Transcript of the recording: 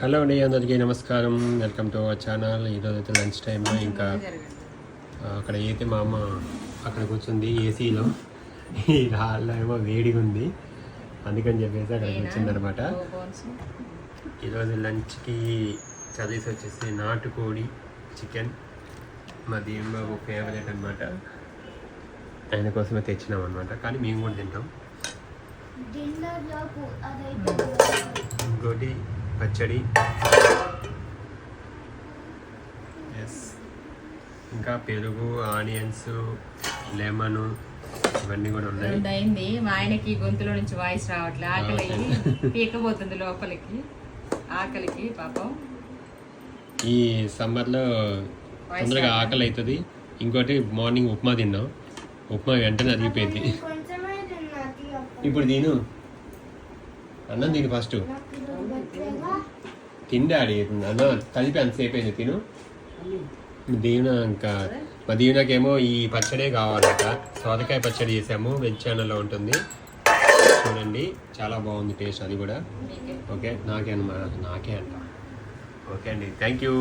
Hello అండి, అందరికీ నమస్కారం. Welcome to our channel. ఈరోజు అయితే లంచ్ టైంలో ఇంకా అక్కడ అయితే మా అమ్మ అక్కడ కూర్చుంది ఏసీలో. ఈ హాల్లో ఏమో వేడిగా ఉంది, అందుకని చెప్పేసి అక్కడ కూర్చుంది అనమాట. ఈరోజు లంచ్కి కర్రీస్ వచ్చేసి నాటుకోడి చికెన్, మా దీనిబాబు ఫేవరెట్ అనమాట. ఆయన కోసమే తెచ్చినాం అనమాట, కానీ మేము కూడా తింటాం. ఇంకోటి పచ్చడి, ఎస్, ఇంకా పెరుగు, ఆనియన్స్, లెమన్, ఇవన్నీ కూడా ఉన్నాయి. అయింది. మా ఆయనకి గొంతులో నుంచి వాయిస్ రావట్లే, ఆకలి పీకపోతుంది లోపలికి, ఆకలికి పాపం. ఈ సమ్మర్లో తొందరగా ఆకలి అవుతుంది. ఇంకోటి మార్నింగ్ ఉప్మా తిన్నాం, ఉప్మా వెంటనే అరిగిపోయింది. ఇప్పుడు తిను, అన్నం తిను, ఫస్ట్ తిండాడి అన్న కలిపి అంతసేపు అయింది, తిను. దీవెన ఇంకా మా దీవెనకేమో ఈ పచ్చడే కావాలట. సోరకాయ పచ్చడి చేసాము, వెజ్ ఛానల్లో ఉంటుంది చూడండి, చాలా బాగుంది టేస్ట్ అది కూడా. ఓకే, నాకే అంట. ఓకే అండి, థ్యాంక్ యూ.